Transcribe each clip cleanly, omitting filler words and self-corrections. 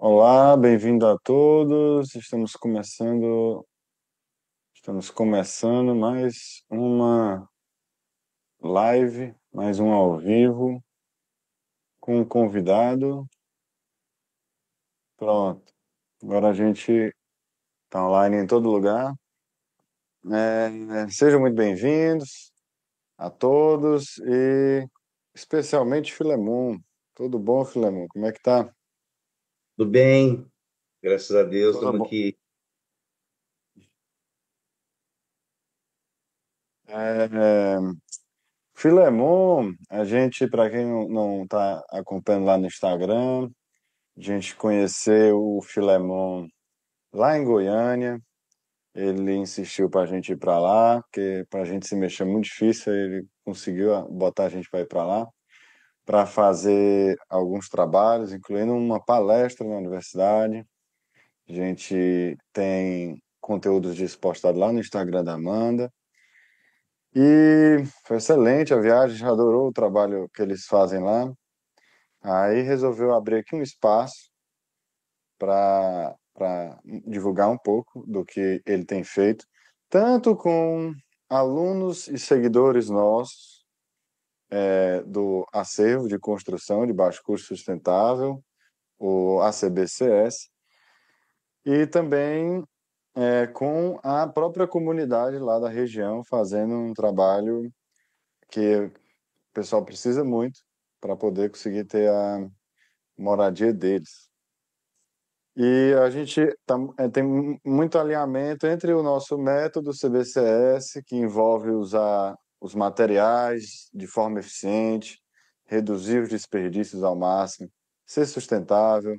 Olá, bem-vindo a todos. Estamos começando mais uma live, mais um ao vivo com um convidado. Pronto. Agora a gente está online em todo lugar. Sejam muito bem-vindos a todos e especialmente Filemon. Tudo bom, Filemon? Como é que tá? Tudo bem, graças a Deus, Tudo estamos bom. aqui. É, Filemon, a gente, para quem não está acompanhando lá no Instagram, a gente conheceu o Filemon lá em Goiânia. Ele insistiu para a gente ir para lá, porque para a gente se mexer é muito difícil. Ele conseguiu botar a gente para ir para lá, para fazer alguns trabalhos, incluindo uma palestra na universidade. A gente tem conteúdos disso postado lá no Instagram da Amanda. E foi excelente a viagem, a gente adorou o trabalho que eles fazem lá. Aí resolveu abrir aqui um espaço para divulgar um pouco do que ele tem feito, tanto com alunos e seguidores nossos, do Acervo de Construção de Baixo Custo Sustentável, o ACBCS, e também com a própria comunidade lá da região, fazendo um trabalho que o pessoal precisa muito para poder conseguir ter a moradia deles. E a gente tem muito alinhamento entre o nosso método CBCS, que envolve usar os materiais de forma eficiente, reduzir os desperdícios ao máximo, ser sustentável,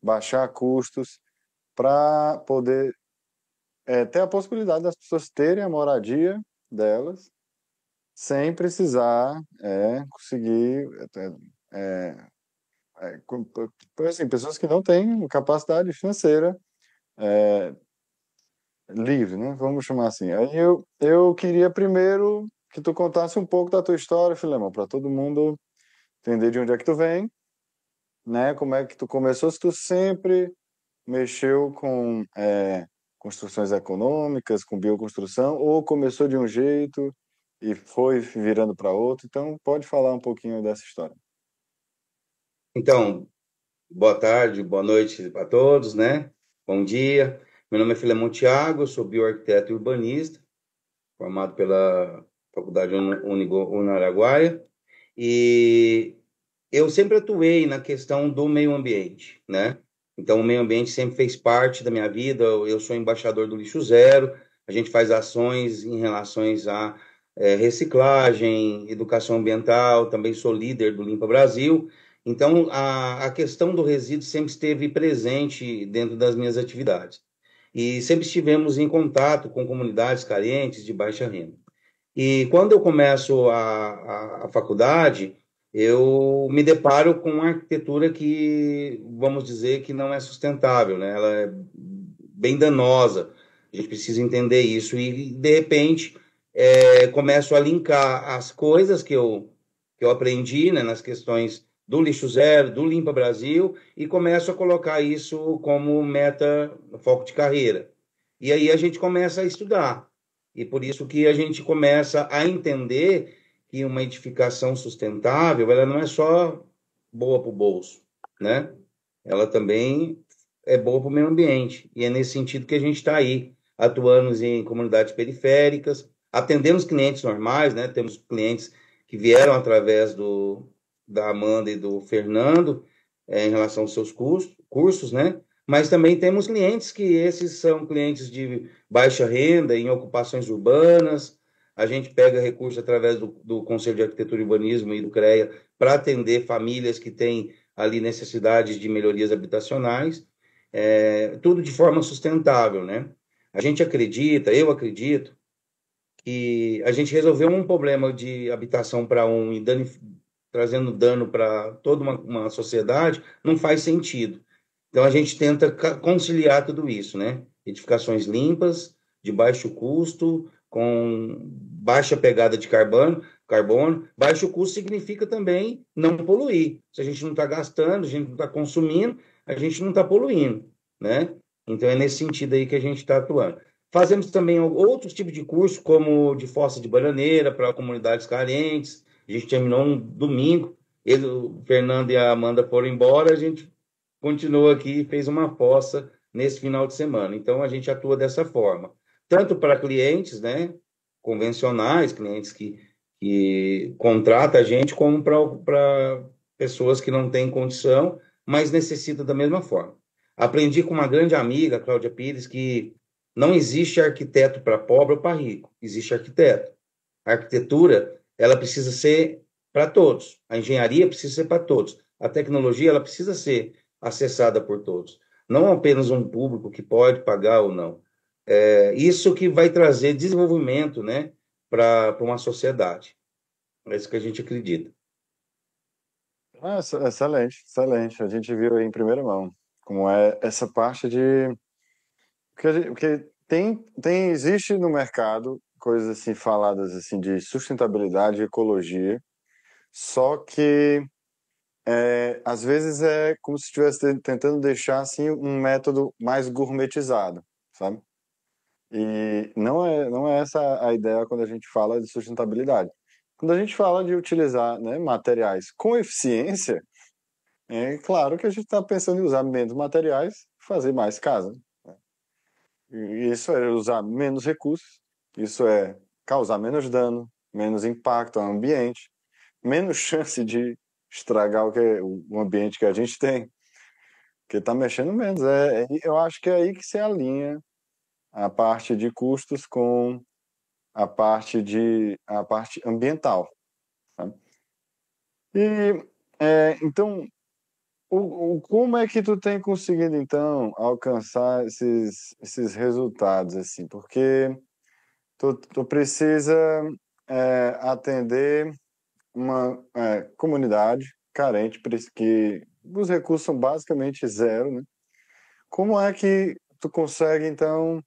baixar custos, para poder ter a possibilidade das pessoas terem a moradia delas sem precisar conseguir assim, pessoas que não têm capacidade financeira livre, né? Vamos chamar assim. Aí eu queria primeiro que tu contasse um pouco da tua história, Filemão, para todo mundo entender de onde é que tu vem, né? Como é que tu começou, se tu sempre mexeu com construções econômicas, com bioconstrução, ou começou de um jeito e foi virando para outro. Então, pode falar um pouquinho dessa história. Então, boa tarde, boa noite para todos, né? Bom dia. Meu nome é Filemon Thiago, eu sou bioarquiteto e urbanista, formado pela Faculdade Unaraguaia, e eu sempre atuei na questão do meio ambiente, né? Então, o meio ambiente sempre fez parte da minha vida. Eu sou embaixador do Lixo Zero. A gente faz ações em relações à reciclagem, educação ambiental. Também sou líder do Limpa Brasil. Então, a questão do resíduo sempre esteve presente dentro das minhas atividades. E sempre estivemos em contato com comunidades carentes de baixa renda. E quando eu começo a faculdade, eu me deparo com uma arquitetura que, vamos dizer, que não é sustentável, né? Ela é bem danosa. A gente precisa entender isso. E, de repente, começo a linkar as coisas que eu aprendi, né, nas questões do Lixo Zero, do Limpa Brasil, e começo a colocar isso como meta, foco de carreira. E aí a gente começa a estudar. E por isso que a gente começa a entender que uma edificação sustentável, ela não é só boa para o bolso, né? Ela também é boa para o meio ambiente. E é nesse sentido que a gente está aí, atuando em comunidades periféricas, atendendo os clientes normais, né? Temos clientes que vieram através da Amanda e do Fernando, em relação aos seus cursos, né? Mas também temos clientes que esses são clientes de baixa renda, em ocupações urbanas. A gente pega recursos através do Conselho de Arquitetura e Urbanismo e do CREA para atender famílias que têm ali necessidades de melhorias habitacionais, tudo de forma sustentável, né? A gente acredita, eu acredito, que a gente resolveu um problema de habitação para um e trazendo dano para toda uma sociedade, não faz sentido. Então a gente tenta conciliar tudo isso, né? Edificações limpas, de baixo custo, com baixa pegada de carbono. Baixo custo significa também não poluir. Se a gente não está gastando, a gente não está consumindo, a gente não está poluindo, né? Então é nesse sentido aí que a gente está atuando. Fazemos também outros tipos de curso, como de fossa de bananeira para comunidades carentes. A gente terminou um domingo, o Fernando e a Amanda foram embora, a gente continuou aqui e fez uma fossa nesse final de semana. Então a gente atua dessa forma, tanto para clientes, né, convencionais, clientes que contratam a gente, como para pessoas que não têm condição, mas necessitam da mesma forma. Aprendi com uma grande amiga, Cláudia Pires, que não existe arquiteto para pobre ou para rico, existe arquiteto. A arquitetura, ela precisa ser para todos. A engenharia precisa ser para todos. A tecnologia, ela precisa ser acessada por todos. Não apenas um público que pode pagar ou não. É isso que vai trazer desenvolvimento, né, para uma sociedade. É isso que a gente acredita. Excelente, excelente. A gente viu aí em primeira mão como é essa parte de porque existe no mercado coisas assim faladas assim de sustentabilidade e ecologia, só que às vezes é como se estivesse tentando deixar assim um método mais gourmetizado, sabe? E não é essa a ideia quando a gente fala de sustentabilidade. Quando a gente fala de utilizar, né, materiais com eficiência, é claro que a gente está pensando em usar menos materiais, fazer mais casa. E isso é usar menos recursos, isso é causar menos dano, menos impacto ao ambiente, menos chance de estragar o ambiente que a gente tem, porque está mexendo menos. Eu acho que é aí que se alinha a parte de custos com a parte ambiental, sabe? E então, como é que tu tem conseguido então alcançar esses resultados assim? Porque tu precisa atender uma comunidade carente, que os recursos são basicamente zero, né? Como é que tu consegue então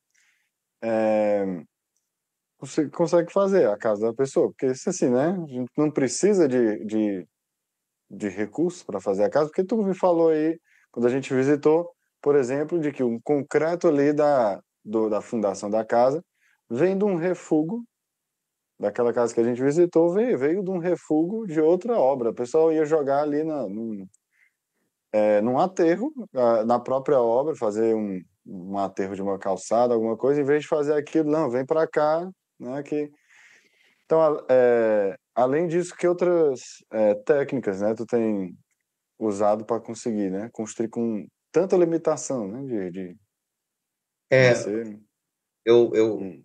você consegue fazer a casa da pessoa? Porque isso assim, né? A gente não precisa de recursos para fazer a casa, porque tu me falou aí, quando a gente visitou, por exemplo, de que um concreto ali da fundação da casa vem de um refúgio, daquela casa que a gente visitou, veio de um refúgio de outra obra. O pessoal ia jogar ali num aterro, na própria obra, fazer um aterro de uma calçada, alguma coisa, em vez de fazer aquilo, não, vem para cá, né, então, além disso, que outras técnicas, né, tu tem usado para conseguir, né, construir com tanta limitação, né, de É, financeiro. eu, eu, Hum.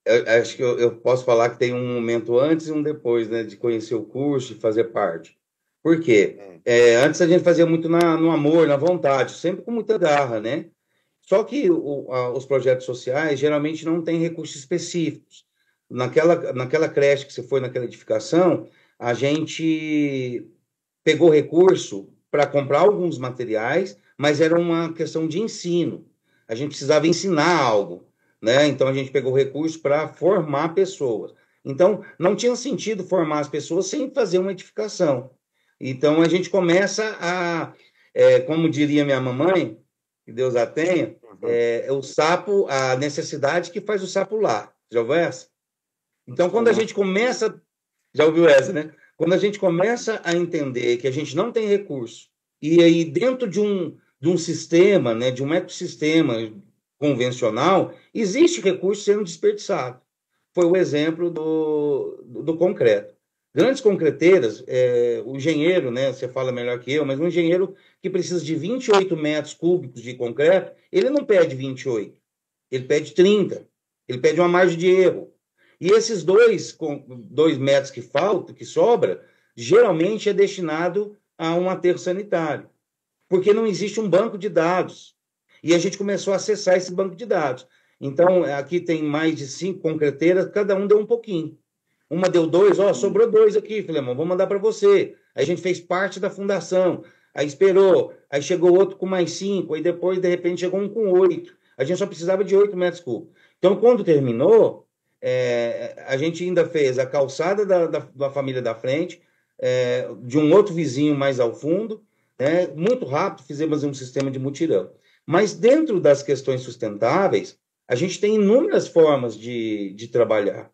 eu acho que eu posso falar que tem um momento antes e um depois, né, de conhecer o curso e fazer parte. Por quê? Hum. Antes a gente fazia muito no amor, na vontade, sempre com muita garra, né? Só que os projetos sociais geralmente não têm recursos específicos. Naquela creche que você foi, naquela edificação, a gente pegou recurso para comprar alguns materiais, mas era uma questão de ensino. A gente precisava ensinar algo, né? Então a gente pegou recurso para formar pessoas. Então não tinha sentido formar as pessoas sem fazer uma edificação. Então a gente começa como diria minha mamãe, que Deus a tenha, Uhum. o sapo, a necessidade que faz o sapo lá. Já ouviu essa? Então quando a Uhum. gente começa, já ouviu essa, né? Quando a gente começa a entender que a gente não tem recurso, e aí dentro de um sistema, né, de um ecossistema convencional, existe recurso sendo desperdiçado. Foi o exemplo do concreto. Grandes concreteiras, o engenheiro, né, você fala melhor que eu, mas um engenheiro que precisa de 28 metros cúbicos de concreto, ele não pede 28, ele pede 30, ele pede uma margem de erro. E esses 2 metros que falta, que sobra, geralmente é destinado a um aterro sanitário, porque não existe um banco de dados. E a gente começou a acessar esse banco de dados. Então, aqui tem mais de 5 concreteiras, cada um deu um pouquinho. Uma deu 2, Hum. sobrou 2 aqui, Filemão, vou mandar para você. Aí a gente fez parte da fundação, aí esperou, aí chegou outro com mais 5, aí depois, de repente, chegou um com 8. A gente só precisava de 8 metros cúbicos. Então, quando terminou, A gente ainda fez a calçada da família da frente, de um outro vizinho mais ao fundo, né? Muito rápido, fizemos um sistema de mutirão. Mas dentro das questões sustentáveis, a gente tem inúmeras formas de trabalhar.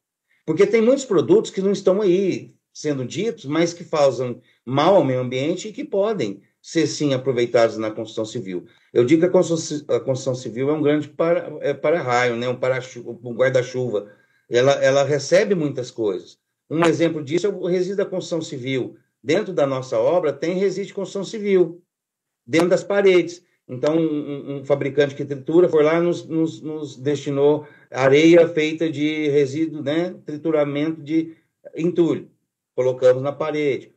Porque tem muitos produtos que não estão aí sendo ditos, mas que causam mal ao meio ambiente e que podem ser, sim, aproveitados na construção civil. Eu digo que a construção civil é um grande para-raio, né? Um guarda-chuva. Ela recebe muitas coisas. Um exemplo disso é o resíduo da construção civil. Dentro da nossa obra tem resíduo de construção civil, dentro das paredes. Então, um fabricante que tritura foi lá nos destinou areia feita de resíduo, né? Trituramento de entulho. Colocamos na parede.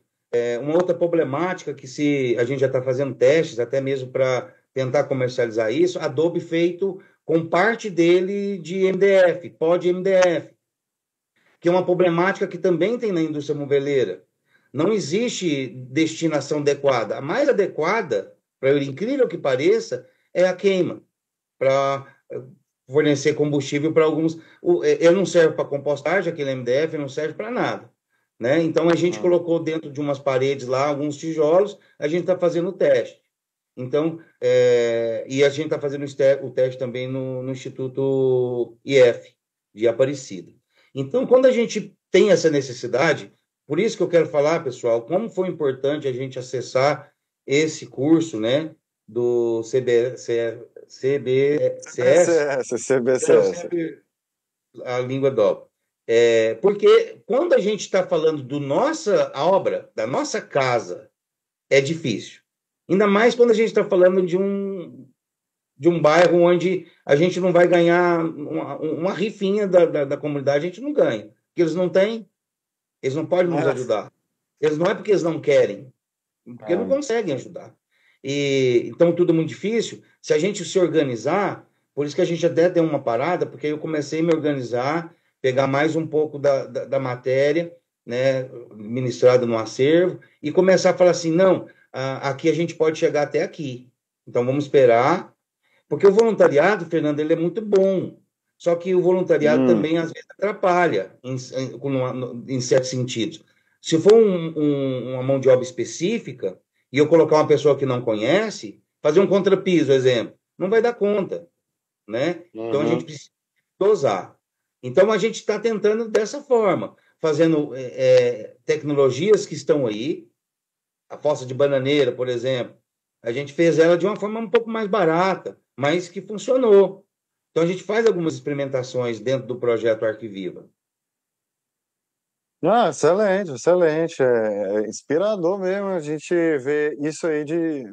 Uma outra problemática que se a gente já está fazendo testes, até mesmo para tentar comercializar isso, adobe feito com parte dele de MDF, pó de MDF, que é uma problemática que também tem na indústria moveleira. Não existe destinação adequada. A mais adequada, para incrível que pareça, é a queima, para fornecer combustível para alguns. Ele não serve para compostagem, aquele MDF não serve para nada. Né? Então a gente colocou dentro de umas paredes lá alguns tijolos, a gente está fazendo o teste. Então, e a gente está fazendo o teste também no Instituto IF, de Aparecida. Então, quando a gente tem essa necessidade, por isso que eu quero falar, pessoal, como foi importante a gente acessar esse curso, né, do CBCS, eu CBCS. sempre a língua dobra. Porque quando a gente está falando do nossa obra, da nossa casa, é difícil. Ainda mais quando a gente está falando de um bairro onde a gente não vai ganhar uma rifinha da comunidade, a gente não ganha. Porque eles não têm, eles não podem nos ajudar. Eles não é porque eles não querem, porque não conseguem ajudar. Então, tudo é muito difícil. Se a gente se organizar, por isso que a gente até deu uma parada, porque eu comecei a me organizar, pegar mais um pouco da matéria, né, ministrada no acervo, e começar a falar assim, não, aqui a gente pode chegar até aqui. Então, vamos esperar, porque o voluntariado, Fernando, ele é muito bom. Só que o voluntariado também, às vezes, atrapalha, em certos sentidos. Se for uma mão de obra específica, e eu colocar uma pessoa que não conhece, fazer um contrapiso, exemplo, não vai dar conta, né? Então, a gente precisa dosar. Então, a gente está tentando dessa forma, fazendo tecnologias que estão aí, a fossa de bananeira, por exemplo, a gente fez ela de uma forma um pouco mais barata, mas que funcionou. Então, a gente faz algumas experimentações dentro do projeto Arquiviva. Ah, excelente, excelente. É inspirador mesmo a gente ver isso aí de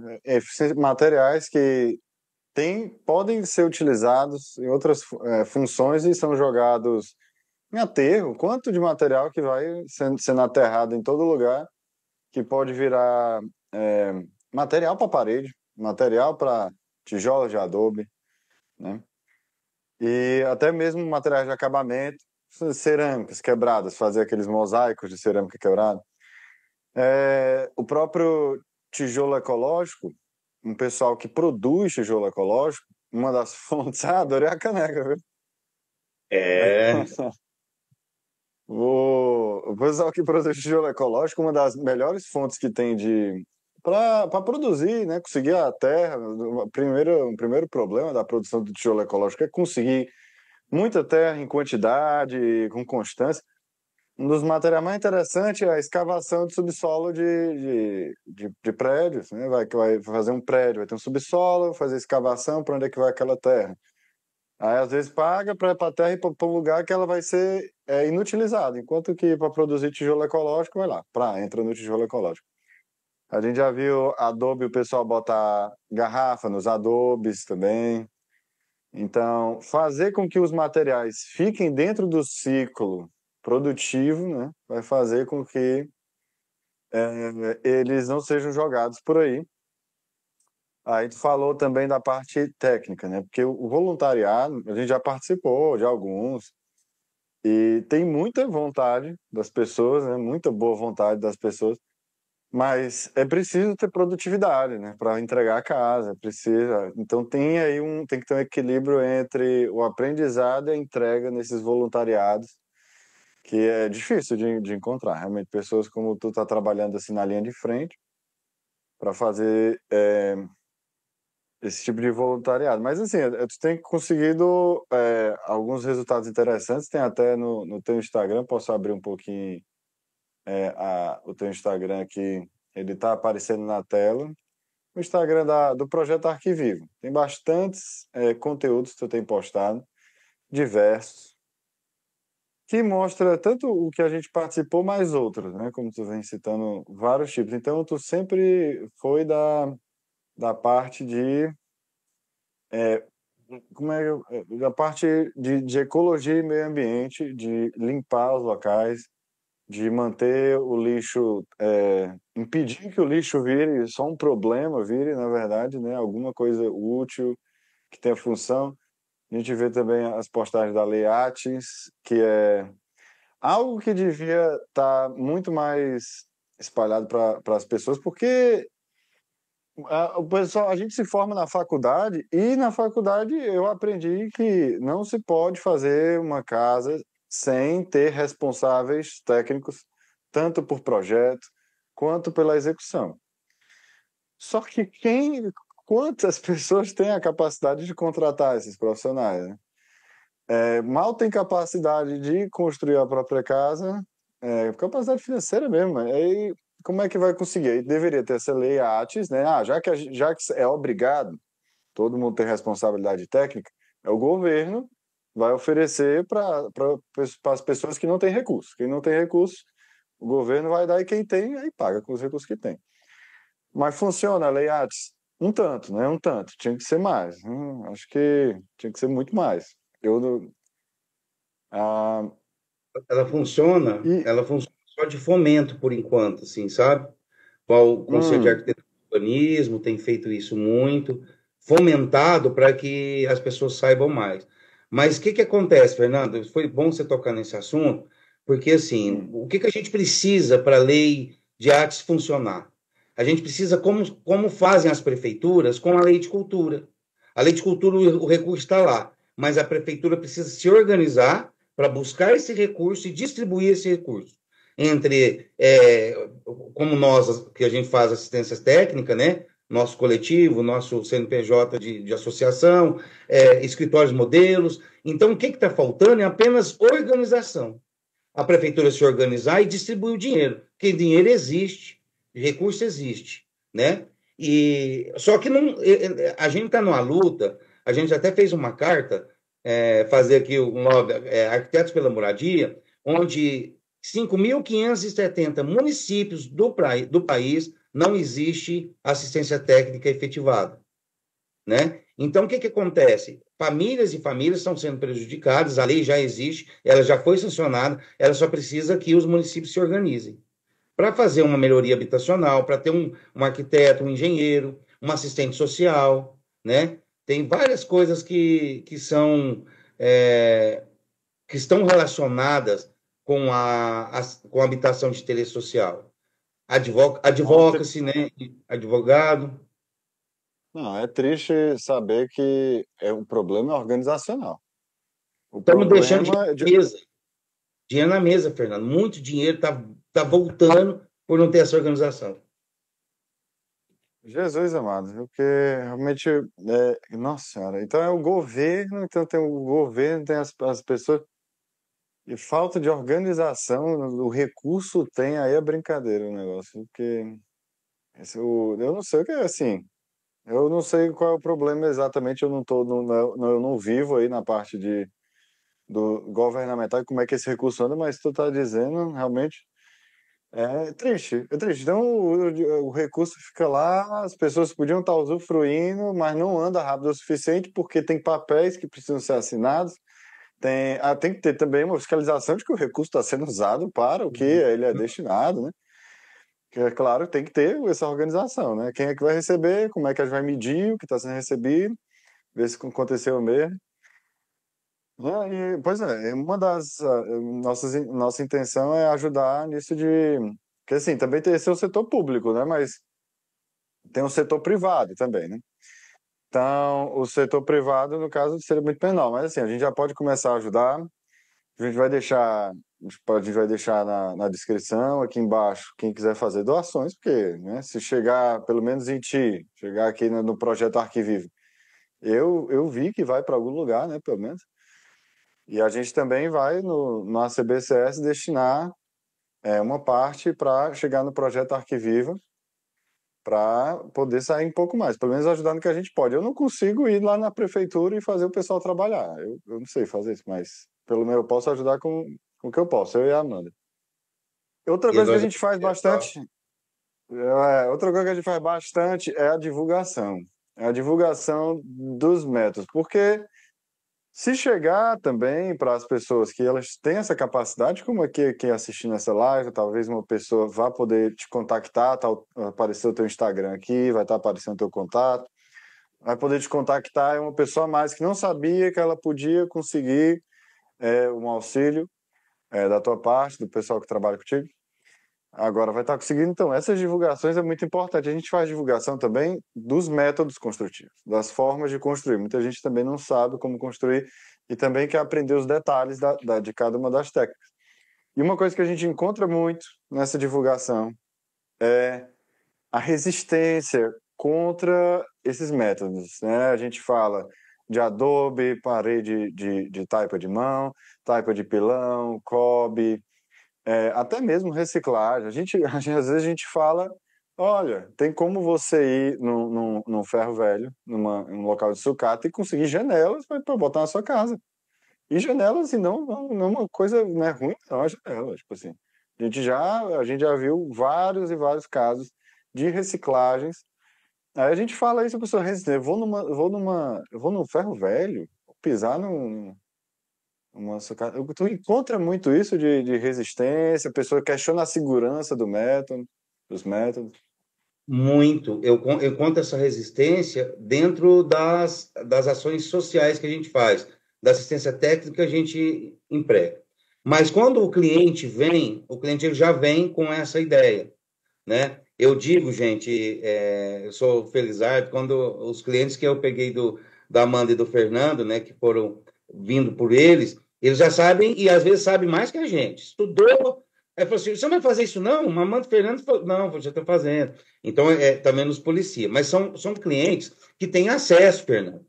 materiais que podem ser utilizados em outras funções e são jogados em aterro. Quanto de material que vai sendo aterrado em todo lugar, que pode virar é, material para parede, material para tijolos de adobe, né? E até mesmo materiais de acabamento, cerâmicas quebradas, fazer aqueles mosaicos de cerâmica quebrada. O próprio tijolo ecológico, um pessoal que produz tijolo ecológico, uma das fontes, adorei a caneca, viu? É. O pessoal que produz tijolo ecológico, uma das melhores fontes que tem para produzir, né? Conseguir a terra. O primeiro problema da produção do tijolo ecológico é conseguir muita terra em quantidade, com constância. Um dos materiais mais interessantes é a escavação de subsolo de prédios, né? Vai fazer um prédio, vai ter um subsolo, fazer escavação para onde é que vai aquela terra. Aí, às vezes, paga para a terra ir para um lugar que ela vai ser inutilizada, enquanto que para produzir tijolo ecológico, vai lá, entra no tijolo ecológico. A gente já viu adobe, o pessoal botar garrafa nos adobes também. Então, fazer com que os materiais fiquem dentro do ciclo produtivo, né, vai fazer com que eles não sejam jogados por aí. Aí tu falou também da parte técnica, né? Porque o voluntariado, a gente já participou de alguns e tem muita vontade das pessoas, né? Muita boa vontade das pessoas, Mas é preciso ter produtividade, né, para entregar a casa, precisa. Então tem que ter um equilíbrio entre o aprendizado e a entrega nesses voluntariados, que é difícil de encontrar. Realmente pessoas como tu tá trabalhando assim na linha de frente para fazer esse tipo de voluntariado. Mas assim, tu tem conseguido alguns resultados interessantes. Tem até no teu Instagram, posso abrir um pouquinho o teu Instagram aqui, ele está aparecendo na tela. O Instagram do Projeto Arquivivo. Tem bastantes conteúdos que tu tem postado, diversos, que mostra tanto o que a gente participou, mais outros, né? Como tu vem citando vários tipos. Então, tu sempre foi da parte como é, da parte de ecologia e meio ambiente, de limpar os locais, de manter o lixo, impedir que o lixo vire só um problema, vire, na verdade, né, alguma coisa útil, que tenha função. A gente vê também as postagens da Lei Atis, que é algo que devia estar muito mais espalhado para as pessoas, porque o pessoal, a gente se forma na faculdade e na faculdade eu aprendi que não se pode fazer uma casa sem ter responsáveis técnicos, tanto por projeto quanto pela execução. Só que quantas pessoas têm a capacidade de contratar esses profissionais, né? Mal tem capacidade de construir a própria casa, capacidade financeira mesmo. Aí como é que vai conseguir? Aí deveria ter essa lei ATIS, né? Já que é obrigado todo mundo ter responsabilidade técnica, o governo vai oferecer para as pessoas que não têm recursos. Quem não tem recursos, o governo vai dar, e quem tem, aí paga com os recursos que tem. Mas funciona a lei ATIS? Um tanto, né? Um tanto. Tinha que ser mais. Acho que tinha que ser muito mais. Ah, Ela funciona, e, ela funciona só de fomento por enquanto, assim, sabe? Qual o Conselho de hum, Arquitetura e Urbanismo tem feito isso muito, fomentado para que as pessoas saibam mais. Mas o que que acontece, Fernando? Foi bom você tocar nesse assunto, porque assim, hum, o que que a gente precisa para a lei de artes funcionar? A gente precisa como fazem as prefeituras com a lei de cultura. A lei de cultura, o recurso está lá, mas a prefeitura precisa se organizar para buscar esse recurso e distribuir esse recurso entre como nós que a gente faz assistência técnica, né? Nosso coletivo, nosso CNPJ de associação, escritórios modelos. Então, o que está faltando é apenas organização. A prefeitura se organizar e distribuir o dinheiro, porque dinheiro existe, recurso existe, né? E só que não, a gente está numa luta. A gente até fez uma carta, fazer aqui Arquitetos pela Moradia, onde 5.570 municípios do país não existe assistência técnica efetivada, né? Então, o que que acontece? Famílias e famílias estão sendo prejudicadas, a lei já existe, ela já foi sancionada, ela só precisa que os municípios se organizem para fazer uma melhoria habitacional, para ter um arquiteto, um engenheiro, um assistente social, né? Tem várias coisas é, que estão relacionadas com a habitação de interesse social. não, Advocacy, né? Advogado. não, é triste saber que o problema é organizacional. O Estamos deixando problema é dinheiro na mesa, Fernando. Muito dinheiro tá voltando por não ter essa organização. Jesus amado, viu? Porque realmente, nossa senhora, então é o governo, então tem o governo, tem as pessoas, e falta de organização, o recurso tem, aí é brincadeira o negócio, porque eu não sei o que é assim, eu não sei qual é o problema exatamente, eu não tô, eu não vivo aí na parte do governamental, e como é que esse recurso anda, mas tu tá dizendo, realmente, é triste, é triste. Então o recurso fica lá, as pessoas podiam estar usufruindo, mas não anda rápido o suficiente porque tem papéis que precisam ser assinados. Tem que ter também uma fiscalização de que o recurso está sendo usado para o que ele é destinado, né? Que é claro, tem que ter essa organização, né? Quem é que vai receber, como é que a gente vai medir o que está sendo recebido, ver se aconteceu mesmo. Pois é, uma das nossa intenção é ajudar nisso de Porque assim, também tem esse é o setor público, né? Mas tem o setor privado também, né? Então, o setor privado, no caso, seria muito menor. Mas assim, a gente já pode começar a ajudar. A gente vai deixar na descrição, aqui embaixo, quem quiser fazer doações, porque, né, se chegar, pelo menos em ti, chegar aqui no projeto Arquivivo, eu vi que vai para algum lugar, né, pelo menos. E a gente também vai no ACBCS destinar uma parte para chegar no projeto Arquiviva, para poder sair um pouco mais, pelo menos ajudar no que a gente pode. Eu não consigo ir lá na prefeitura e fazer o pessoal trabalhar. Eu não sei fazer isso, mas pelo menos eu posso ajudar com o que eu posso, eu e a Amanda. Outra E coisa que a nós gente faz bastante, outra coisa que a gente faz bastante é a divulgação. É a divulgação dos métodos, porque se chegar também para as pessoas que elas têm essa capacidade, como aqui assistindo essa live, talvez uma pessoa vá poder te contactar, tá, aparecer o teu Instagram aqui, vai estar aparecendo o teu contato, vai poder te contactar, é uma pessoa a mais que não sabia que ela podia conseguir um auxílio da tua parte, do pessoal que trabalha contigo. Agora vai estar conseguindo, então, essas divulgações é muito importante. A gente faz divulgação também dos métodos construtivos, das formas de construir. Muita gente também não sabe como construir e também quer aprender os detalhes de cada uma das técnicas. E uma coisa que a gente encontra muito nessa divulgação é a resistência contra esses métodos, né? A gente fala de adobe, parede de taipa de mão, taipa de pilão, cobre, até mesmo reciclagem. Às vezes a gente fala, olha, tem como você ir num ferro velho, num local de sucata e conseguir janelas para botar na sua casa. E janelas, e não uma coisa, né, ruim, não, a janela, tipo assim. A gente já viu vários e vários casos de reciclagens. Aí a gente fala isso, a pessoa resiste, eu vou num ferro velho, pisar tu encontra muito isso de resistência, a pessoa questiona a segurança do método, dos métodos. Muito. Eu conto essa resistência dentro das ações sociais que a gente faz, da assistência técnica que a gente emprega. Mas quando o cliente vem, o cliente ele já vem com essa ideia, né? Eu digo, gente, eu sou felizardo, quando os clientes que eu peguei da Amanda e do Fernando, né, que foram vindo por eles já sabem, e às vezes sabem mais que a gente. Estudou, aí falou assim, você não vai fazer isso não? A Amanda e o Fernando falou, não, já estou fazendo. Então, também nos policia. Mas são clientes que têm acesso, Fernando,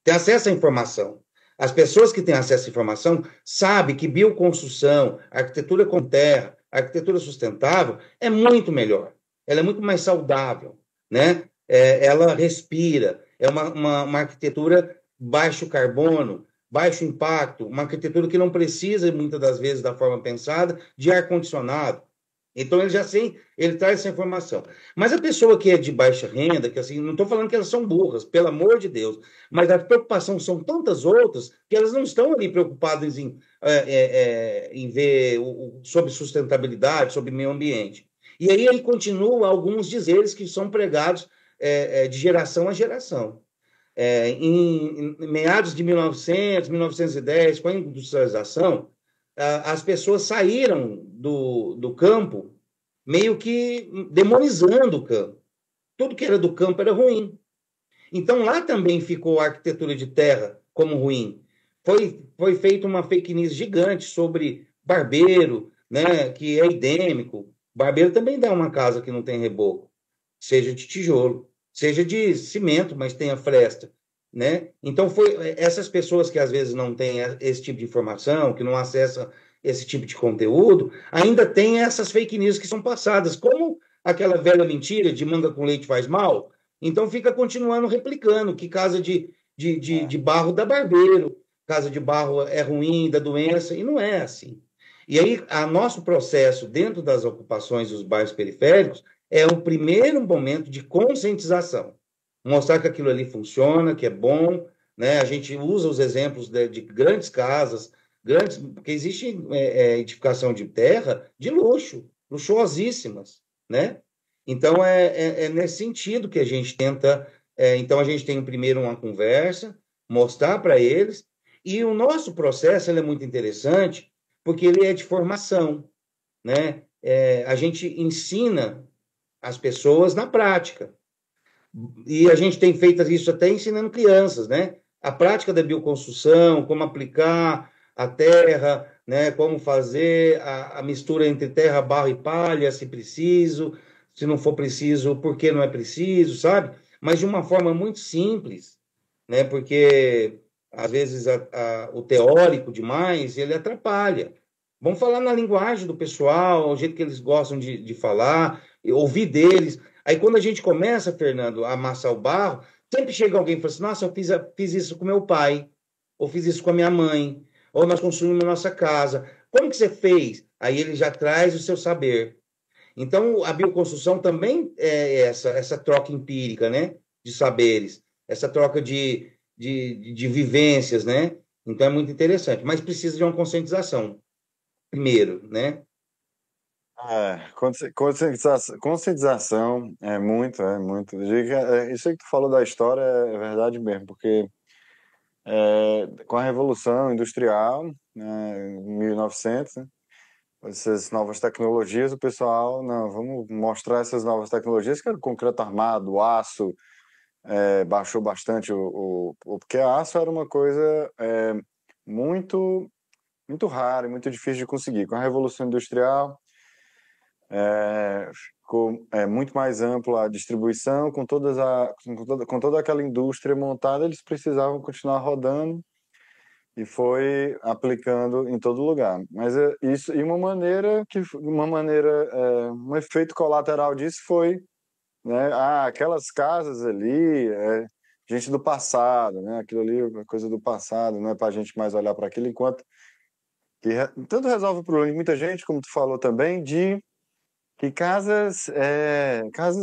têm acesso à informação. As pessoas que têm acesso à informação sabem que bioconstrução, arquitetura com terra, arquitetura sustentável é muito melhor. Ela é muito mais saudável, né? Ela respira, é uma arquitetura baixo carbono, baixo impacto, uma arquitetura que não precisa, muitas das vezes, da forma pensada, de ar-condicionado. Então, ele já tem, ele traz essa informação. Mas a pessoa que é de baixa renda, que assim, não estou falando que elas são burras, pelo amor de Deus, mas a preocupação são tantas outras que elas não estão ali preocupadas em ver sobre sustentabilidade, sobre meio ambiente. E aí ele continua alguns dizeres que são pregados de geração a geração. Em meados de 1900, 1910, com a industrialização, as pessoas saíram do campo meio que demonizando o campo. Tudo que era do campo era ruim. Então lá também ficou a arquitetura de terra como ruim. Foi feita uma fake news gigante sobre barbeiro, né, que é endêmico. Barbeiro também dá uma casa que não tem reboco, seja de tijolo, seja de cimento, mas tenha fresta, né? Então foi essas pessoas que às vezes não têm esse tipo de informação, que não acessam esse tipo de conteúdo, ainda tem essas fake news que são passadas, como aquela velha mentira de manga com leite faz mal. Então fica continuando replicando que casa de barro dá barbeiro, casa de barro é ruim, dá doença, e não é assim. E aí, nosso processo dentro das ocupações dos bairros periféricos é o primeiro momento de conscientização. Mostrar que aquilo ali funciona, que é bom, né? A gente usa os exemplos de grandes casas, porque existe edificação de terra de luxo, luxuosíssimas, né? Então, é nesse sentido que a gente tenta. Então, a gente tem primeiro uma conversa, mostrar para eles, e o nosso processo é muito interessante, porque ele é de formação, né? a gente ensina as pessoas na prática. E a gente tem feito isso até ensinando crianças, né? A prática da bioconstrução, como aplicar a terra, né? Como fazer a mistura entre terra, barro e palha, se preciso, se não for preciso, por que não é preciso, sabe? Mas de uma forma muito simples, né? Porque às vezes o teórico demais, ele atrapalha. Vamos falar na linguagem do pessoal, o jeito que eles gostam de falar, ouvir deles. Aí quando a gente começa, Fernando, a amassar o barro, sempre chega alguém e fala assim: nossa, fiz isso com meu pai, ou fiz isso com a minha mãe, ou nós construímos a nossa casa. Como que você fez? Aí ele já traz o seu saber. Então, a bioconstrução também é essa troca empírica, né? De saberes, essa troca de vivências, né? Então, é muito interessante. Mas precisa de uma conscientização, primeiro, né? Conscientização é muito. Isso aí que tu falou da história é verdade mesmo, porque com a Revolução Industrial, né, em 1900, né, essas novas tecnologias, o pessoal, não, vamos mostrar essas novas tecnologias, que era o concreto armado, o aço, baixou bastante porque aço era uma coisa muito, muito rara e muito difícil de conseguir. Com a Revolução Industrial, ficou muito mais ampla a distribuição, com toda aquela indústria montada, eles precisavam continuar rodando e foi aplicando em todo lugar. Mas isso e um efeito colateral disso foi, né, aquelas casas ali, gente do passado, né, aquilo ali é coisa do passado, não é para a gente mais olhar para aquilo, enquanto tanto resolve o problema de muita gente, como tu falou também, de que casas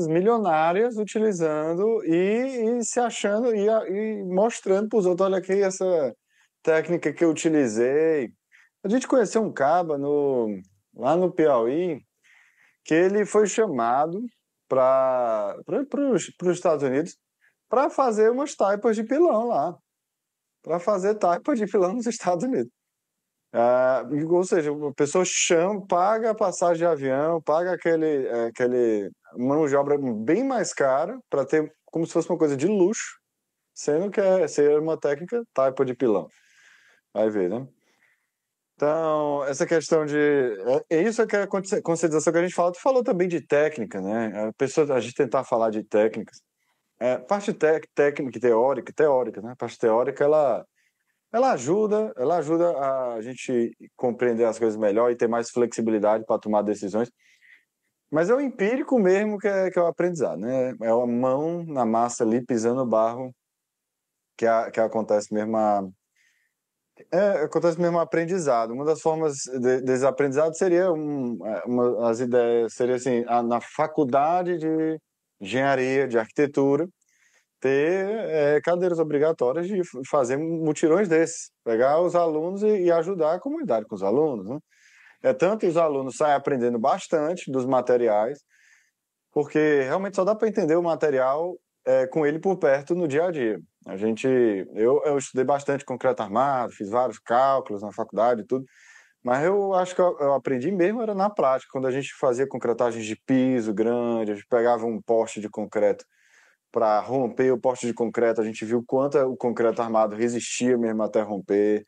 milionárias utilizando e se achando e mostrando para os outros, olha aqui essa técnica que eu utilizei. A gente conheceu um caba lá no Piauí que ele foi chamado para os Estados Unidos para fazer umas taipas de pilão lá, para fazer taipas de pilão nos Estados Unidos. Ou seja, a pessoa chama, paga a passagem de avião, paga aquele mão de obra bem mais cara para ter como se fosse uma coisa de luxo, sendo que ser uma técnica taipa de pilão. Vai ver, né? Então, essa questão é isso que é a conscientização que a gente fala. Tu falou também de técnica, né? A gente tentar falar de técnicas. Parte técnica e teórica, né? A parte teórica, ela ajuda a gente compreender as coisas melhor e ter mais flexibilidade para tomar decisões. Mas é o empírico mesmo que é o aprendizado, né? É a mão na massa ali, pisando no barro, que acontece mesmo acontece mesmo o aprendizado. Uma das formas desse aprendizado seria as ideias, seria assim, na faculdade de engenharia, de arquitetura, ter cadeiras obrigatórias de fazer mutirões desses, pegar os alunos e ajudar a comunidade com os alunos, né? Tanto os alunos saem aprendendo bastante dos materiais, porque realmente só dá para entender o material com ele por perto no dia a dia. Eu estudei bastante concreto armado, fiz vários cálculos na faculdade e tudo, mas eu acho que eu aprendi mesmo era na prática, quando a gente fazia concretagens de piso grande, a gente pegava um poste de concreto para romper o poste de concreto, a gente viu quanto o concreto armado resistia mesmo até romper.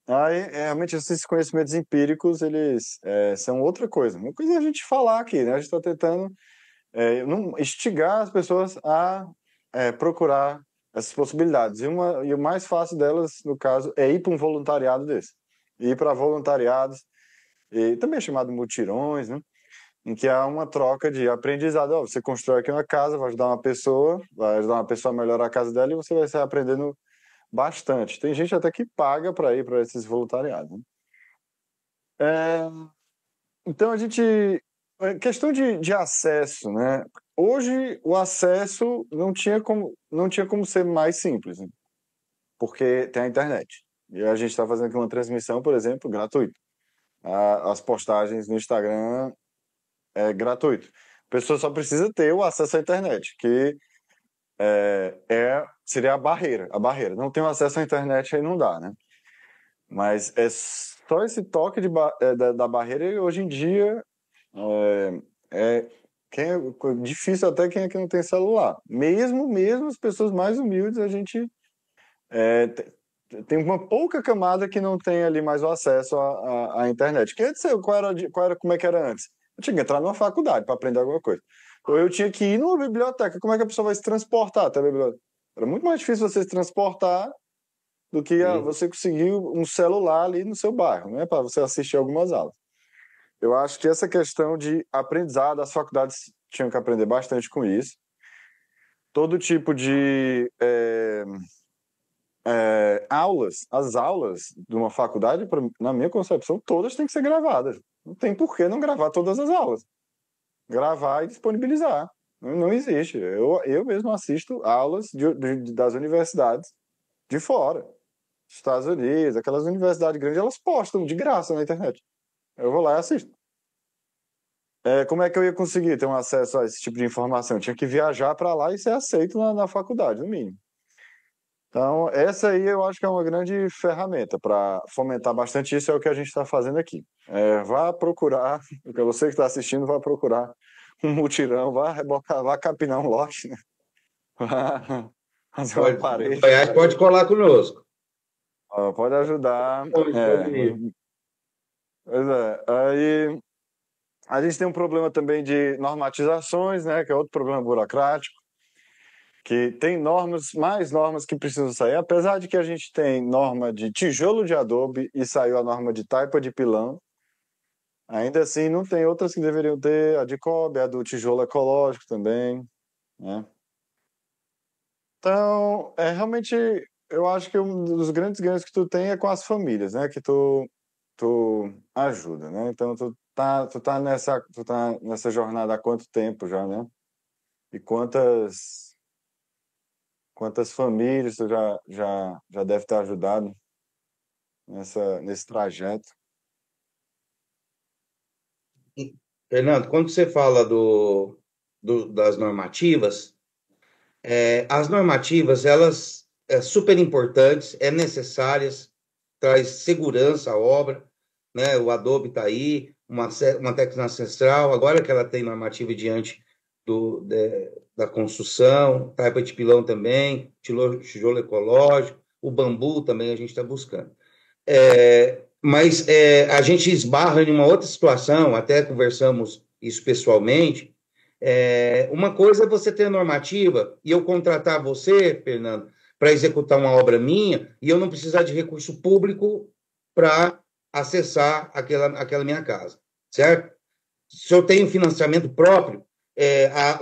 Aí, realmente, esses conhecimentos empíricos, eles são outra coisa. Uma coisa é a gente falar aqui, né? A gente está tentando não instigar as pessoas a procurar essas possibilidades. E o mais fácil delas, no caso, é ir para um voluntariado desse. Ir para voluntariados, e também é chamado mutirões, né? Em que há uma troca de aprendizado. Ó, você constrói aqui uma casa, vai ajudar uma pessoa a melhorar a casa dela e você vai estar aprendendo bastante. Tem gente até que paga para ir para esses voluntariados, né? É, então a gente. Questão de acesso, né? Hoje o acesso não tinha como ser mais simples, né? Porque tem a internet. E a gente está fazendo aqui uma transmissão, por exemplo, gratuita. As postagens no Instagram é gratuito. A pessoa só precisa ter o acesso à internet, que seria a barreira. A barreira. Não tem o acesso à internet, aí não dá, né? Mas é só esse toque da barreira e hoje em dia É, é, quem é difícil até quem é que não tem celular. Mesmo as pessoas mais humildes, a gente tem uma pouca camada que não tem ali mais o acesso à internet. Que antes, como é que era antes? Eu tinha que entrar numa faculdade para aprender alguma coisa. Ou eu tinha que ir numa biblioteca. Como é que a pessoa vai se transportar até a biblioteca? Era muito mais difícil você se transportar do que Sim. você conseguir um celular ali no seu bairro, né, para você assistir algumas aulas. Eu acho que essa questão de aprendizado, as faculdades tinham que aprender bastante com isso. Todo tipo de aulas, as aulas de uma faculdade, na minha concepção, todas têm que ser gravadas. Não tem por que não gravar todas as aulas. Gravar e disponibilizar. Não existe. Eu mesmo assisto aulas das universidades de fora. Estados Unidos, aquelas universidades grandes, elas postam de graça na internet. Eu vou lá e assisto. Como é que eu ia conseguir ter um acesso a esse tipo de informação? Eu tinha que viajar para lá e ser aceito na faculdade, no mínimo. Então, essa aí eu acho que é uma grande ferramenta para fomentar bastante isso, é o que a gente está fazendo aqui. Vá procurar, porque você que está assistindo, vá procurar um mutirão, vá rebocar, vá capinar um lote, né? Vá fazer uma Pode, parede, Goiás pode colar conosco. ó, pode ajudar. Pode ir. Pois é. Aí a gente tem um problema também de normatizações, né? Que é outro problema burocrático. Que tem mais normas que precisam sair, apesar de que a gente tem norma de tijolo de adobe e saiu a norma de taipa de pilão, ainda assim não tem outras que deveriam ter, a de cobre, a do tijolo ecológico também, né? Então, realmente, eu acho que um dos grandes ganhos que tu tem é com as famílias, né? Que tu ajuda, né? Então, tu tá nessa jornada há quanto tempo já, né? E quantas famílias tu já deve ter ajudado nesse trajeto. Fernando, quando você fala das normativas, as normativas, elas super importantes, necessárias, traz segurança à obra, né? O Adobe está aí, uma técnica ancestral, agora que ela tem normativa diante da construção, taipa de pilão também, tijolo ecológico, o bambu também a gente está buscando. Mas a gente esbarra em uma outra situação, até conversamos isso pessoalmente. Uma coisa é você ter a normativa e eu contratar você, Fernando, para executar uma obra minha e eu não precisar de recurso público para acessar aquela minha casa, certo? Se eu tenho financiamento próprio,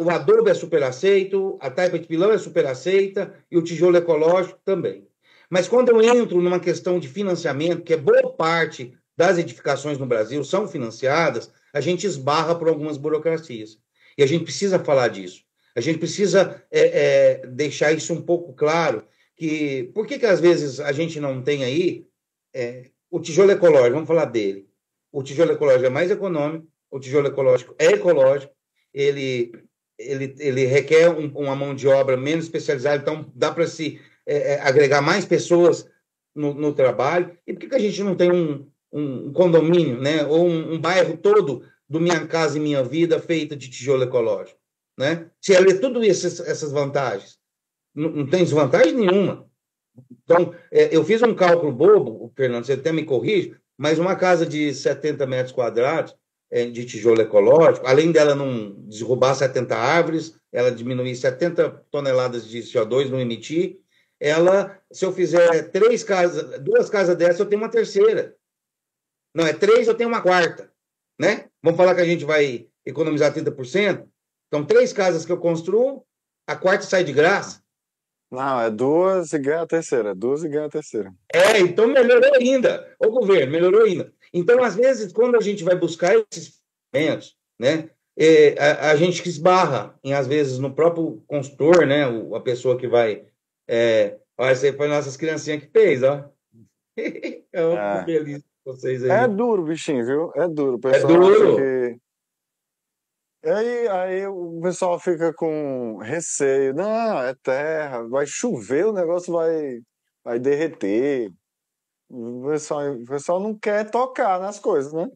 o adobe é super aceito, a taipa de pilão é super aceita e o tijolo ecológico também. Mas quando eu entro numa questão de financiamento, que é boa parte das edificações no Brasil são financiadas, a gente esbarra por algumas burocracias. E a gente precisa falar disso. A gente precisa deixar isso um pouco claro, que por que às vezes a gente não tem aí o tijolo ecológico, vamos falar dele. O tijolo ecológico é mais econômico, o tijolo ecológico é ecológico, ele, ele requer uma mão de obra menos especializada, então dá para se agregar mais pessoas no trabalho. E por que a gente não tem um condomínio, né? Ou um bairro todo do Minha Casa e Minha Vida feito de tijolo ecológico? Né? Se ela tudo essas vantagens, não tem desvantagem nenhuma. Então, eu fiz um cálculo bobo, Fernando, você até me corrige, mas uma casa de 70 metros quadrados de tijolo ecológico, além dela não derrubar 70 árvores, ela diminuir 70 toneladas de CO2, não emitir, se eu fizer duas casas dessas, eu tenho uma terceira. Não, é três, eu tenho uma quarta. Né? Vamos falar que a gente vai economizar 30%? Então, três casas que eu construo, a quarta sai de graça. Não, é duas e ganha a terceira. É duas e ganha a terceira. Então melhorou ainda. O governo melhorou ainda. Então, às vezes, quando a gente vai buscar esses instrumentos, né, a gente esbarra, às vezes, no próprio consultor, né, a pessoa que vai. Olha, isso aí foi nossas criancinhas que fez, ó. Eu fico É. feliz com vocês É aí. duro, bichinho, viu? É duro. O É pessoal acha duro. que. Aí o pessoal fica com receio. Não, é terra, vai chover, o negócio vai derreter. O pessoal não quer tocar nas coisas, né?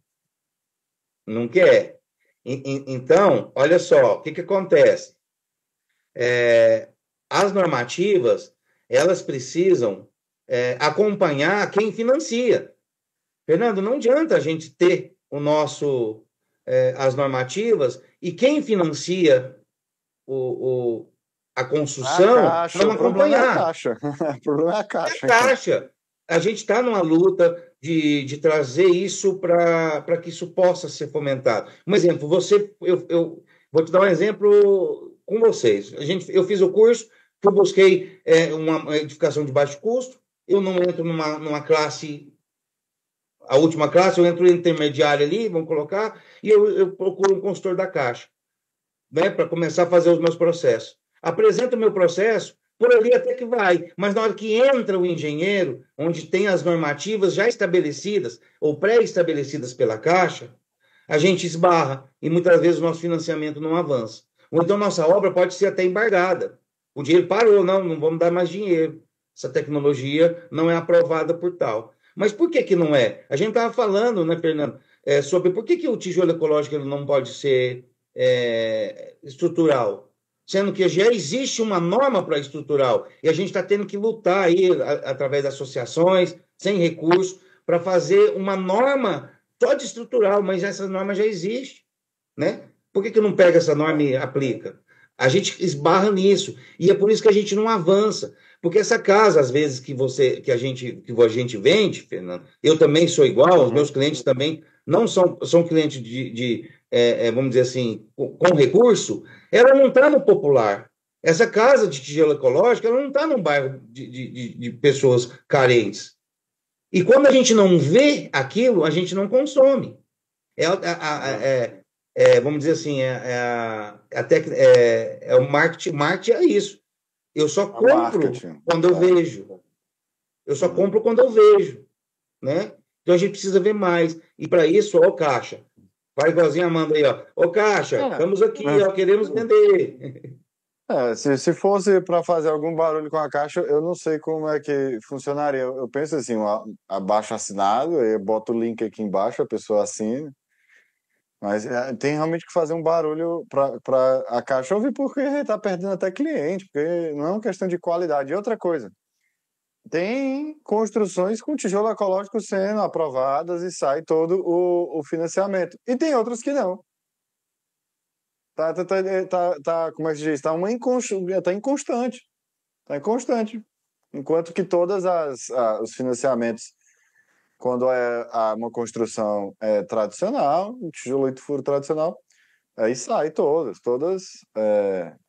Não quer. Então, olha só, o que acontece? As normativas, elas precisam acompanhar quem financia. Fernando, não adianta a gente ter as normativas e quem financia o, a A construção Caixa, não o problema é a acompanhar. Caixa. O problema é a É a Caixa, então. Caixa. A gente está numa luta de trazer isso para que isso possa ser fomentado. Um exemplo, eu vou te dar um exemplo com vocês. Eu fiz o curso, eu busquei uma edificação de baixo custo, eu não entro numa classe, a última classe, eu entro intermediária ali, vamos colocar, e eu procuro um consultor da Caixa, né, para começar a fazer os meus processos. Apresento o meu processo, por ali até que vai, mas na hora que entra o engenheiro, onde tem as normativas já estabelecidas ou pré-estabelecidas pela Caixa, a gente esbarra e muitas vezes o nosso financiamento não avança. Ou então nossa obra pode ser até embargada. O dinheiro parou, não vamos dar mais dinheiro. Essa tecnologia não é aprovada por tal. Mas por que não é? A gente estava falando, né, Fernando, sobre por que o tijolo ecológico ele não pode ser estrutural, sendo que já existe uma norma para estrutural e a gente está tendo que lutar aí através de associações, sem recursos, para fazer uma norma só de estrutural, mas essa norma já existe, né? Por que não pega essa norma e aplica? A gente esbarra nisso e é por isso que a gente não avança, porque essa casa às vezes que a gente vende, Fernando, eu também sou igual, os meus Uhum. clientes também não são clientes vamos dizer assim, com recurso, ela não está no popular. Essa casa de tijolo ecológico, ela não está num bairro de pessoas carentes. E quando a gente não vê aquilo, a gente não consome. É. Vamos dizer assim, o marketing, marketing é isso. Eu só A compro marketing. quando eu É. vejo. Eu só Uhum. compro quando eu vejo, né? Então a gente precisa ver mais. E para isso, ó, Caixa, faz igualzinho a Amanda aí, ó. Ô, Caixa, É. estamos aqui, ó, queremos vender. Se fosse para fazer algum barulho com a Caixa, eu não sei como é que funcionaria. Eu penso assim, abaixo assinado, eu boto o link aqui embaixo, a pessoa assina. Mas tem realmente que fazer um barulho para a Caixa ouvir, porque está perdendo até cliente, porque não é uma questão de qualidade. E outra coisa, tem construções com tijolo ecológico sendo aprovadas e sai todo o financiamento. E tem outras que não. Como é que se diz? Tá inconstante. Tá inconstante. Enquanto que os financiamentos, quando uma construção tradicional, um tijolo 8 furo tradicional, aí sai todas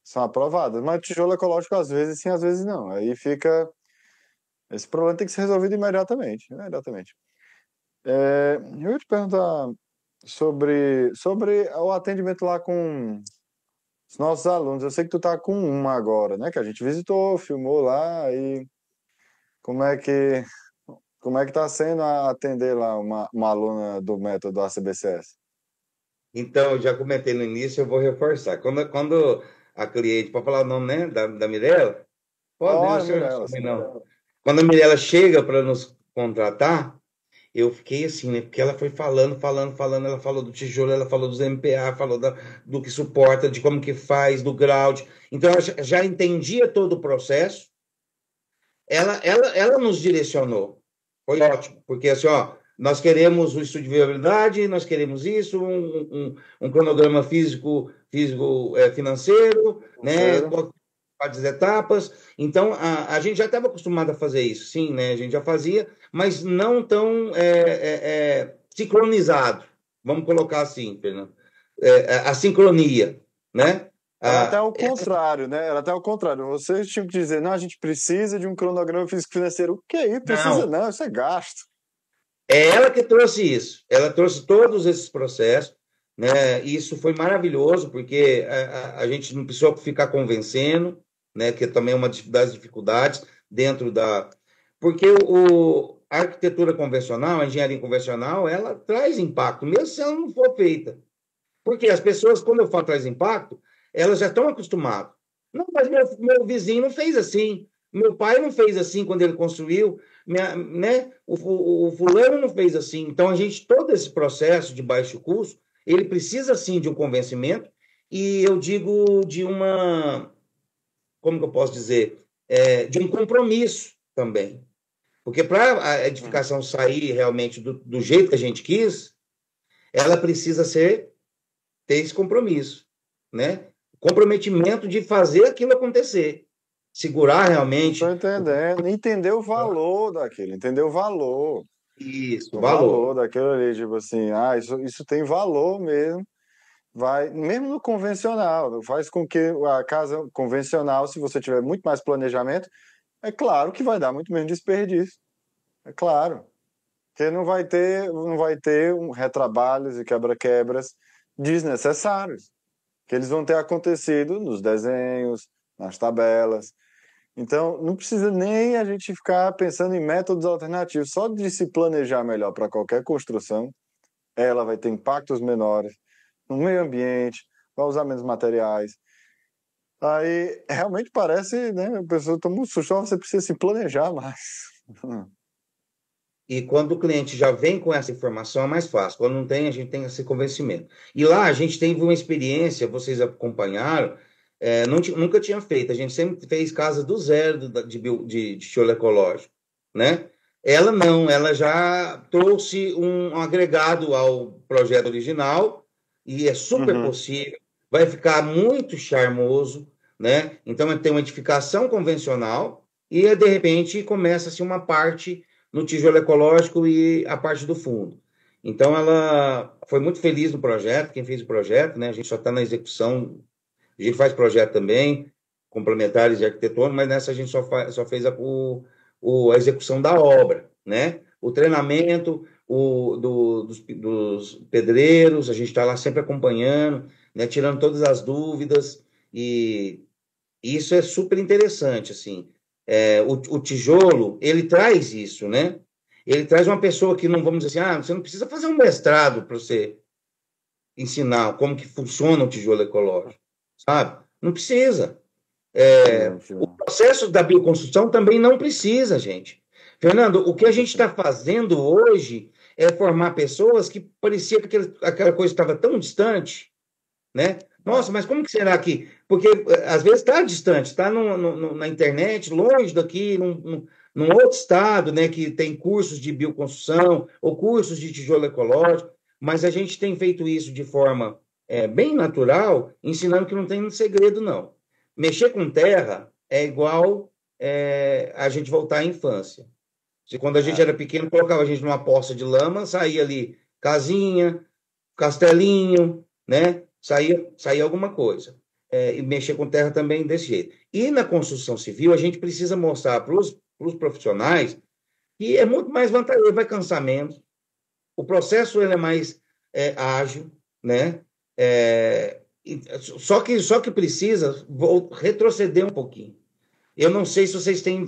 são aprovadas. Mas o tijolo ecológico, às vezes sim, às vezes não. Aí fica. Esse problema tem que ser resolvido imediatamente. Imediatamente. Eu ia te perguntar sobre o atendimento lá com os nossos alunos. Eu sei que tu tá com uma agora, né? Que a gente visitou, filmou lá e como é que como é que tá sendo atender lá uma aluna do método ACBCS? Então, eu já comentei no início, eu vou reforçar. Quando a cliente, para falar o nome, né, da Mirella, pode, né, o Olha, senhor não Mirella, sabe, sim. não. Quando a Mirella chega para nos contratar, eu fiquei assim, né? Porque ela foi falando, ela falou do tijolo, ela falou dos MPA, falou do que suporta, de como que faz, do grout. Então, ela já entendia todo o processo. Ela nos direcionou. Foi ótimo, porque assim, ó, nós queremos o estudo de viabilidade, nós queremos isso, um cronograma físico financeiro, né? Financeiro. As etapas. Então, a gente já estava acostumado a fazer isso, sim, né? A gente já fazia, mas não tão sincronizado. Vamos colocar assim, Fernando. A sincronia, né? Era até o contrário, né? Era até o contrário. Vocês tinham que dizer, não, a gente precisa de um cronograma físico-financeiro. O que é? Precisa Não, não, isso é gasto. é ela que trouxe isso. Ela trouxe todos esses processos, né? E isso foi maravilhoso, porque a gente não precisou ficar convencendo, né? Que também é uma das dificuldades dentro da. Porque a arquitetura convencional, a engenharia convencional, ela traz impacto, mesmo se ela não for feita. Porque as pessoas, quando eu falo traz impacto, elas já estão acostumadas. Não, mas meu vizinho não fez assim. Meu pai não fez assim quando ele construiu. Né? O fulano não fez assim. Então, todo esse processo de baixo custo, ele precisa, sim, de um convencimento, e eu digo de uma, como que eu posso dizer, de um compromisso também. Porque para a edificação sair realmente do jeito que a gente quis, ela precisa ter esse compromisso, né? Comprometimento de fazer aquilo acontecer, segurar Estou realmente entendendo. Entender o valor daquilo, entender o valor. isso, O valor valor. daquilo ali, tipo assim, isso tem valor mesmo. Vai, mesmo no convencional, faz com que a casa convencional, se você tiver muito mais planejamento, é claro que vai dar muito menos desperdício. É claro. Porque não vai ter retrabalhos e quebra-quebras desnecessários, que eles vão ter acontecido nos desenhos, nas tabelas. Então, não precisa nem a gente ficar pensando em métodos alternativos. Só de se planejar melhor para qualquer construção, ela vai ter impactos menores no meio ambiente, vai usar menos materiais. Aí, realmente parece, né? A pessoa toma um susto, você precisa se planejar mais. E quando o cliente já vem com essa informação, é mais fácil. Quando não tem, a gente tem esse convencimento. E lá a gente teve uma experiência, vocês acompanharam, nunca tinha feito. A gente sempre fez casa do zero de tijolo ecológico, né? Ela não, ela já trouxe um agregado ao projeto original e é super Uhum. possível. Vai ficar muito charmoso, né? Então tem uma edificação convencional e de repente começa-se uma parte no tijolo ecológico e a parte do fundo. Então, ela foi muito feliz no projeto, quem fez o projeto, né? A gente só está na execução, a gente faz projeto também, complementares de arquitetônico, mas nessa a gente só fez a execução da obra, né? O treinamento dos pedreiros, a gente está lá sempre acompanhando, né? Tirando todas as dúvidas, e isso é super interessante, assim. O tijolo, ele traz isso, né? Ele traz uma pessoa que não, vamos dizer assim, você não precisa fazer um mestrado para você ensinar como que funciona o tijolo ecológico, sabe? Não precisa. Gente, O processo da bioconstrução também não precisa, gente. Fernando, o que a gente está fazendo hoje é formar pessoas que parecia que aquela coisa estava tão distante, né? Nossa, é. mas como que será que... Porque às vezes está distante, está na internet, longe daqui, num outro estado, né, que tem cursos de bioconstrução ou cursos de tijolo ecológico, mas a gente tem feito isso de forma bem natural, ensinando que não tem segredo, não. Mexer com terra é igual a gente voltar à infância. Quando a gente É. era pequeno, colocava a gente numa poça de lama, saía ali casinha, castelinho, né? Saía alguma coisa. E mexer com terra também desse jeito. E na construção civil, a gente precisa mostrar para os profissionais que é muito mais vantajoso, vai cansar menos, o processo ele é mais ágil, né? Só que precisa retroceder um pouquinho. Eu não sei se vocês têm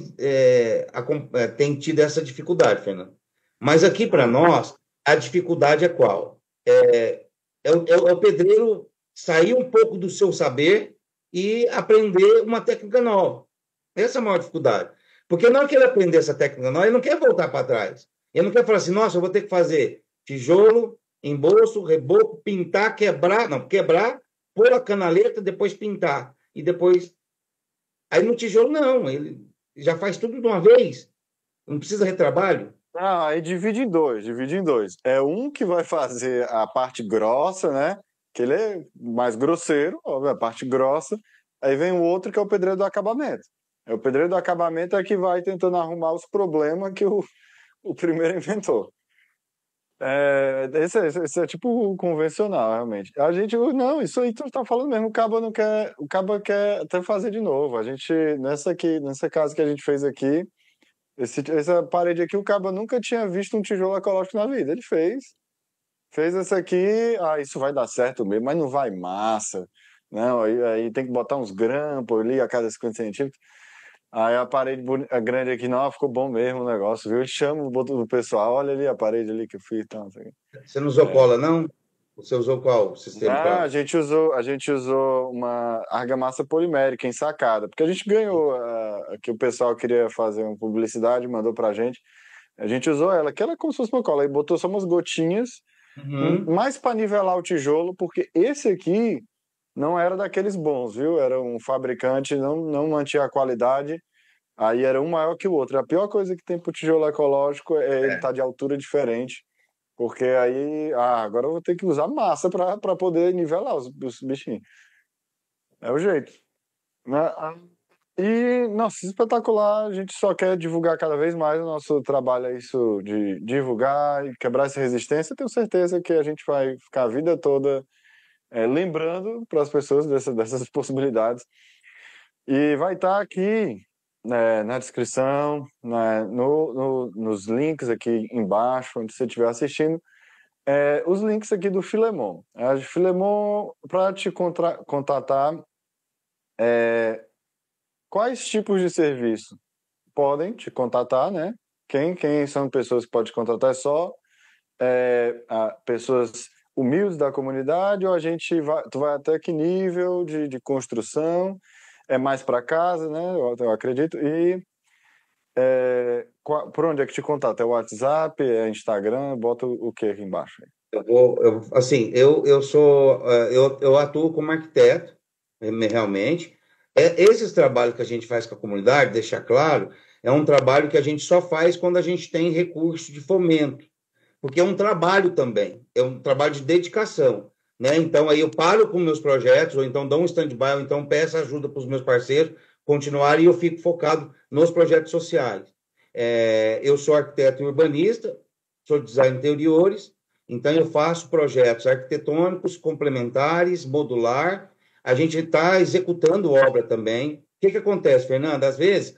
tido essa dificuldade, Fernando. Mas aqui para Hum. nós, a dificuldade é qual? É o pedreiro sair um pouco do seu saber e aprender uma técnica nova. Essa é a maior dificuldade. Porque na hora que ele aprender essa técnica nova, ele não quer voltar para trás. Ele não quer falar assim, nossa, eu vou ter que fazer tijolo, embolso, reboco, pintar, quebrar. Não, quebrar, pôr a canaleta, depois pintar. E depois. Aí no tijolo, não. Ele já faz tudo de uma vez. Não precisa retrabalho. Aí divide em dois, divide em dois. É um que vai fazer a parte grossa, né? Que ele é mais grosseiro, óbvio, a parte grossa. Aí vem o outro que é o pedreiro do acabamento. O pedreiro do acabamento é que vai tentando arrumar os problemas que o primeiro inventou. Esse é tipo o convencional, realmente. A gente, não, isso aí tu tá falando mesmo, o cabo quer até fazer de novo. A gente, nessa casa que a gente fez aqui, essa parede aqui, o cabo nunca tinha visto um tijolo ecológico na vida. Ele fez essa aqui, isso vai dar certo mesmo, mas não vai massa. Não, aí tem que botar uns grampos ali a cada 50 centímetros. Aí a parede grande aqui, não, ficou bom mesmo o negócio, viu? Eu chamo o pessoal, olha ali a parede ali que eu fiz, então, assim. Você não usou É. cola, não? Você usou qual sistema Ah, a para. gente usou uma argamassa polimérica ensacada, porque a gente ganhou, que o pessoal queria fazer uma publicidade, mandou pra gente. A gente usou ela, que era como se fosse uma cola, e botou só umas gotinhas Uhum. mais para nivelar o tijolo, porque esse aqui não era daqueles bons, viu? Era um fabricante, não mantinha a qualidade, aí era um maior que o outro. A pior coisa que tem pro tijolo ecológico é ele É. estar de altura diferente, porque aí, agora eu vou ter que usar massa para poder nivelar os bichinhos. É o jeito. E, nossa, espetacular. A gente só quer divulgar cada vez mais. O nosso trabalho é isso de divulgar e quebrar essa resistência. Tenho certeza que a gente vai ficar a vida toda lembrando para as pessoas dessas possibilidades. E vai estar aqui, né, na descrição, né, nos links aqui embaixo, onde você estiver assistindo, os links aqui do Filemon. Filemon, para te contatar, quais tipos de serviço podem te contatar, né? Quem são pessoas que podem te contratar? É só pessoas humildes da comunidade ou tu vai até que nível de construção? É mais para casa, né? Eu acredito. E por onde é que te contata? É WhatsApp? É Instagram? Bota o que aqui embaixo? Assim, eu sou, eu atuo como arquiteto, realmente. Esses trabalhos que a gente faz com a comunidade, deixar claro, é um trabalho que a gente só faz quando a gente tem recurso de fomento, porque é um trabalho também, é um trabalho de dedicação, né? Então, aí eu paro com meus projetos, ou então dou um stand-by, ou então peço ajuda para os meus parceiros continuarem e eu fico focado nos projetos sociais. Eu sou arquiteto e urbanista, sou design de interiores, então eu faço projetos arquitetônicos, complementares, modular. A gente está executando obra também. O que acontece, Fernanda? Às vezes,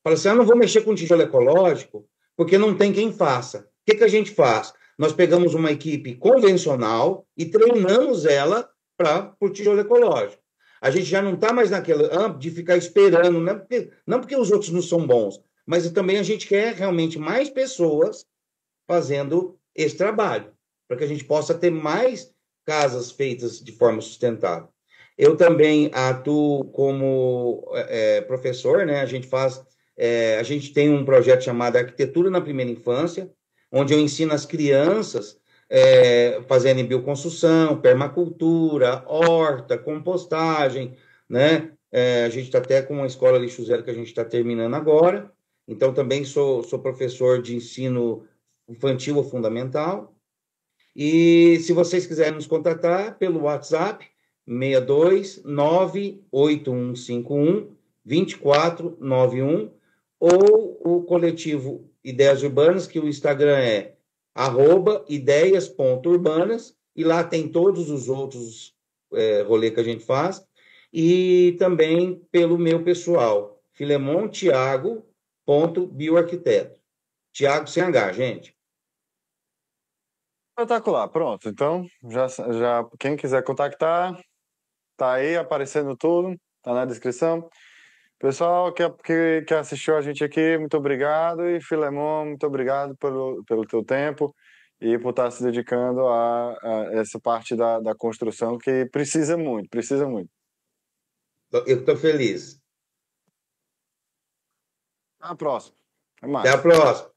fala assim, eu não vou mexer com tijolo ecológico, porque não tem quem faça. O que a gente faz? Nós pegamos uma equipe convencional e treinamos ela para o tijolo ecológico. A gente já não está mais naquele âmbito de ficar esperando, não porque os outros não são bons, mas também a gente quer realmente mais pessoas fazendo esse trabalho, para que a gente possa ter mais casas feitas de forma sustentável. Eu também atuo como professor, né? A gente tem um projeto chamado Arquitetura na Primeira Infância, onde eu ensino as crianças fazendo bioconstrução, permacultura, horta, compostagem, né? A gente está até com uma escola lixo zero que a gente está terminando agora. Então, também sou professor de ensino infantil ou fundamental. E se vocês quiserem nos contatar pelo WhatsApp, 62 98151 2491, ou o coletivo Ideias Urbanas, que o Instagram é @ideias.urbanas, e lá tem todos os outros rolês que a gente faz. E também pelo meu pessoal, filemontiago.bioarquiteto. Tiago sem H, gente. Espetacular, pronto. Então, quem quiser contactar, tá aí aparecendo tudo, tá na descrição. Pessoal que assistiu a gente aqui, muito obrigado. E Filemon, muito obrigado pelo teu tempo e por estar se dedicando a essa parte da construção que precisa muito, precisa muito. Eu estou feliz. Até a próxima. Até Até a mais. próxima.